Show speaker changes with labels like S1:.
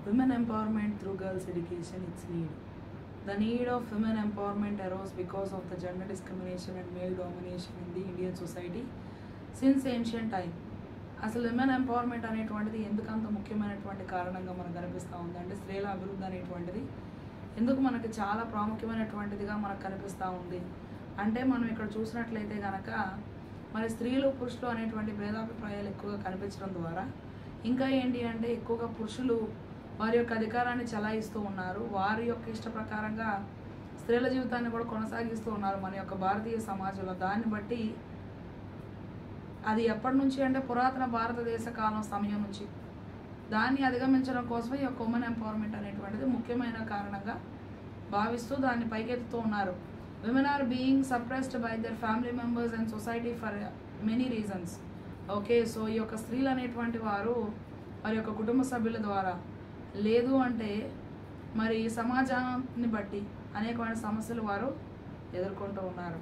S1: Women empowerment through girls' education, its need. The need of women empowerment arose because of the gender discrimination and male domination in the Indian society since ancient time. అసలు women empowerment అనేటువంటిది ఎందుకంత ముఖ్యమైనటువంటి కారణంగా మనకు కనిపిస్తూ ఉంది అంటే స్త్రీల అభివృద్ధి అనేటువంటిది ఎందుకు మనకి చాలా ప్రాముఖ్యమైనటువంటిదిగా మనకు కనిపిస్తూ ఉంది అంటే మనం ఇక్కడ చూసినట్లయితే కనుక మరి స్త్రీలు పురుషులు అనేటువంటి భేదాభిప్రాయాలు ఎక్కువగా కనిపించడం ద్వారా ఇంకా ఏంటి అంటే ఎక్కువగా పురుషులు వారి యొక్క అధికారాన్ని చలాయిస్తూ ఉన్నారు, వారి యొక్క ఇష్ట ప్రకారంగా స్త్రీల జీవితాన్ని కూడా కొనసాగిస్తూ ఉన్నారు మన యొక్క భారతీయ సమాజంలో. దాన్ని బట్టి అది ఎప్పటి నుంచి అంటే పురాతన భారతదేశ కాలం సమయం నుంచి దాన్ని అధిగమించడం కోసమే ఈ యొక్క ఉమెన్ ఎంపవర్మెంట్ అనేటువంటిది ముఖ్యమైన కారణంగా భావిస్తూ దాన్ని పైకెత్తుతూ ఉన్నారు. Women are being suppressed by their family members and society for many reasons. Okay, so ఈ యొక్క స్త్రీలు అనేటువంటి వారు వారి యొక్క కుటుంబ సభ్యుల ద్వారా లేదు అంటే మరి సమాజాన్ని బట్టి అనేకమైన సమస్యలు వారు ఎదుర్కొంటూ ఉన్నారు.